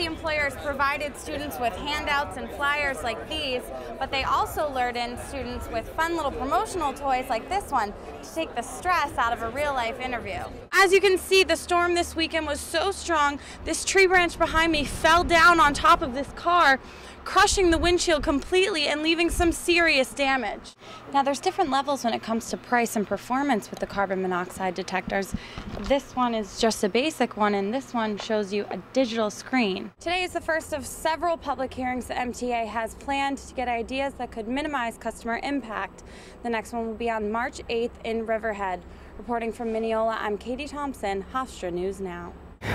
the employers provided students with handouts and flyers like these, but they also lured in students with fun little promotional toys like this one to take the stress out of a real-life interview. As you can see, the storm this weekend was so strong, this tree branch behind me fell down on top of this car, crushing the windshield completely and leaving some serious damage. Now, there's different levels when it comes to price and performance with the carbon monoxide detectors. This one is just a basic one, and this one shows you a digital screen. Today is the first of several public hearings the MTA has planned to get ideas that could minimize customer impact. The next one will be on March 8th in Riverhead. Reporting from Mineola, I'm Katie Thompson, Hofstra News Now.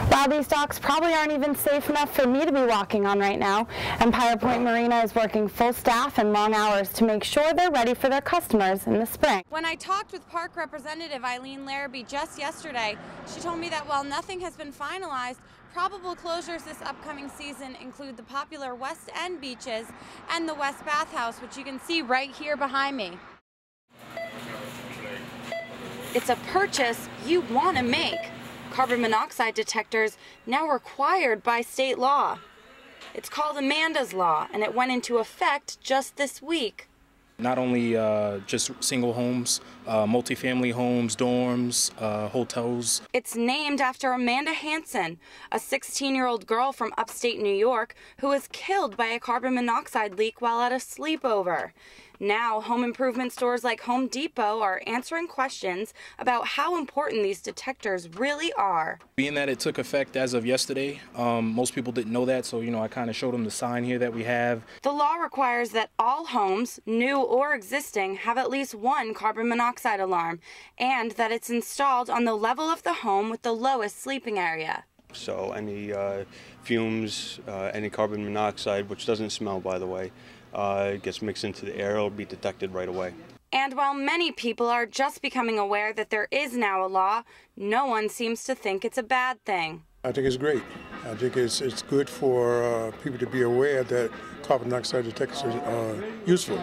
While these docks probably aren't even safe enough for me to be walking on right now, Empire Point Marina is working full staff and long hours to make sure they're ready for their customers in the spring. When I talked with Park Representative Eileen Larrabee just yesterday, she told me that while nothing has been finalized, probable closures this upcoming season include the popular West End beaches and the West Bathhouse, which you can see right here behind me. It's a purchase you want to make. Carbon monoxide detectors now required by state law. It's called Amanda's Law, and it went into effect just this week. Not only just single homes, multifamily homes, dorms, hotels. It's named after Amanda Hansen, a 16-year-old girl from upstate New York who was killed by a carbon monoxide leak while at a sleepover. Now, home improvement stores like Home Depot are answering questions about how important these detectors really are. Being that it took effect as of yesterday, most people didn't know that, so I kind of showed them the sign here that we have. The law requires that all homes, new or existing, have at least one carbon monoxide alarm, and that it's installed on the level of the home with the lowest sleeping area. So any fumes, any carbon monoxide, which doesn't smell, by the way, gets mixed into the air, it'll be detected right away. And while many people are just becoming aware that there is now a law, no one seems to think it's a bad thing. I think it's great. I think it's good for people to be aware that carbon monoxide detectors are useful.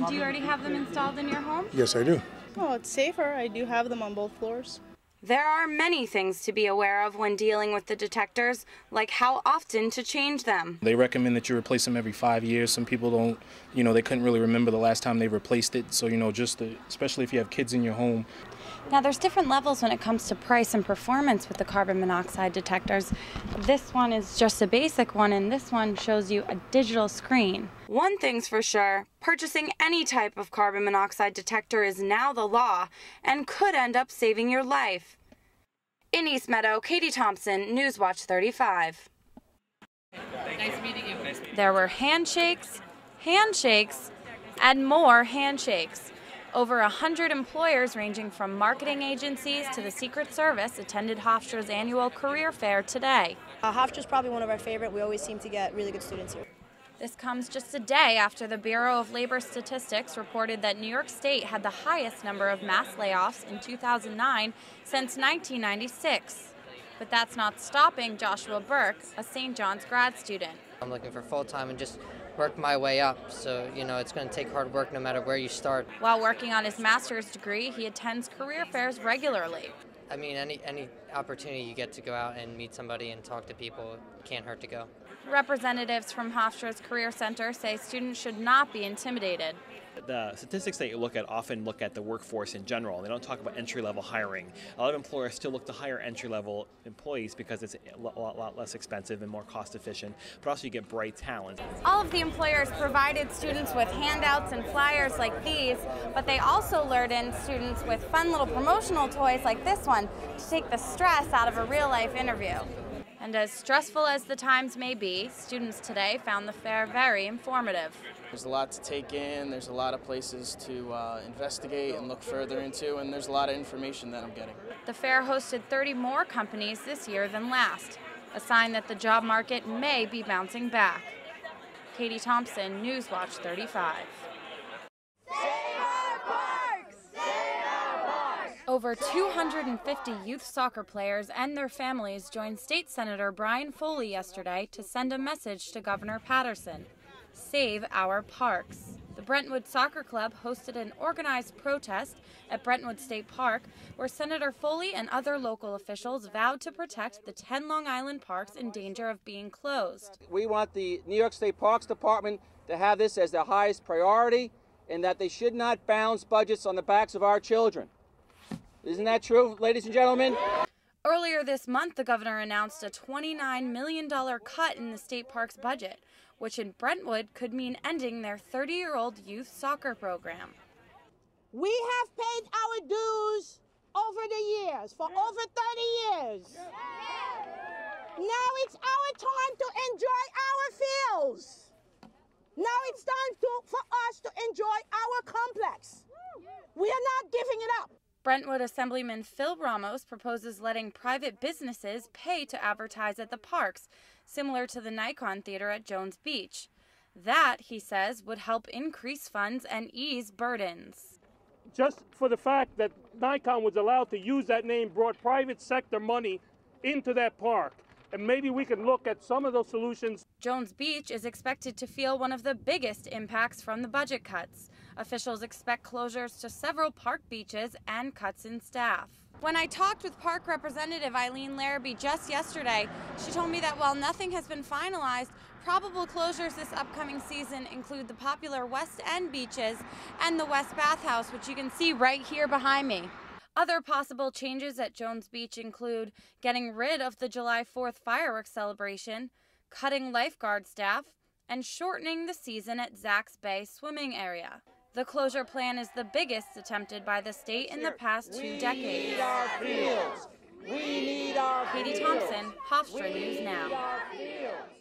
Do you already have them installed in your home? Yes, I do. Oh, it's safer. I do have them on both floors. There are many things to be aware of when dealing with the detectors, like how often to change them. They recommend that you replace them every 5 years. Some people don't, they couldn't really remember the last time they replaced it. So, especially if you have kids in your home. Now, there's different levels when it comes to price and performance with the carbon monoxide detectors. This one is just a basic one, and this one shows you a digital screen. One thing's for sure, purchasing any type of carbon monoxide detector is now the law and could end up saving your life. In East Meadow, Katie Thompson, Newswatch 35. Nice meeting you. There were handshakes, and more handshakes. Over 100 employers ranging from marketing agencies to the Secret Service attended Hofstra's annual career fair today. Hofstra's probably one of our favorite. We always seem to get really good students here. This comes just a day after the Bureau of Labor Statistics reported that New York State had the highest number of mass layoffs in 2009 since 1996. But that's not stopping Joshua Burke, a St. John's grad student. I'm looking for full-time and just work my way up, so it's going to take hard work no matter where you start. While working on his master's degree, he attends career fairs regularly. I mean, any opportunity you get to go out and meet somebody and talk to people, can't hurt to go. Representatives from Hofstra's Career Center say students should not be intimidated. The statistics that you look at often look at the workforce in general. They don't talk about entry-level hiring. A lot of employers still look to hire entry-level employees because it's a lot less expensive and more cost-efficient, but also you get bright talent. All of the employers provided students with handouts and flyers like these, but they also lured in students with fun little promotional toys like this one to take the stress out of a real-life interview. And as stressful as the times may be, students today found the fair very informative. There's a lot to take in, there's a lot of places to investigate and look further into, and there's a lot of information that I'm getting. The fair hosted 30 more companies this year than last, a sign that the job market may be bouncing back. Katie Thompson, Newswatch 35. Over 250 youth soccer players and their families joined State Senator Brian Foley yesterday to send a message to Governor Patterson: save our parks. The Brentwood Soccer Club hosted an organized protest at Brentwood State Park where Senator Foley and other local officials vowed to protect the 10 Long Island parks in danger of being closed. We want the New York State Parks Department to have this as their highest priority and that they should not bounce budgets on the backs of our children. Isn't that true, ladies and gentlemen? Earlier this month, the governor announced a $29 million cut in the state park's budget, which in Brentwood could mean ending their 30-year-old youth soccer program. We have paid our dues over the years, for over 30 years. Now it's our time to enjoy our fields. Now it's time for us to enjoy our complex. We are not giving it up. Brentwood Assemblyman Phil Ramos proposes letting private businesses pay to advertise at the parks, similar to the Nikon Theater at Jones Beach. That, he says, would help increase funds and ease burdens. Just for the fact that Nikon was allowed to use that name brought private sector money into that park. And maybe we can look at some of those solutions. Jones Beach is expected to feel one of the biggest impacts from the budget cuts. Officials expect closures to several park beaches and cuts in staff. When I talked with Park Representative Eileen Larrabee just yesterday, she told me that while nothing has been finalized, probable closures this upcoming season include the popular West End beaches and the West Bathhouse, which you can see right here behind me. Other possible changes at Jones Beach include getting rid of the July 4th fireworks celebration, cutting lifeguard staff, and shortening the season at Zack's Bay swimming area. The closure plan is the biggest attempted by the state in the past 2 decades. We need our fields. We need our Katie fields. Thompson, Hofstra News Now. We need our fields.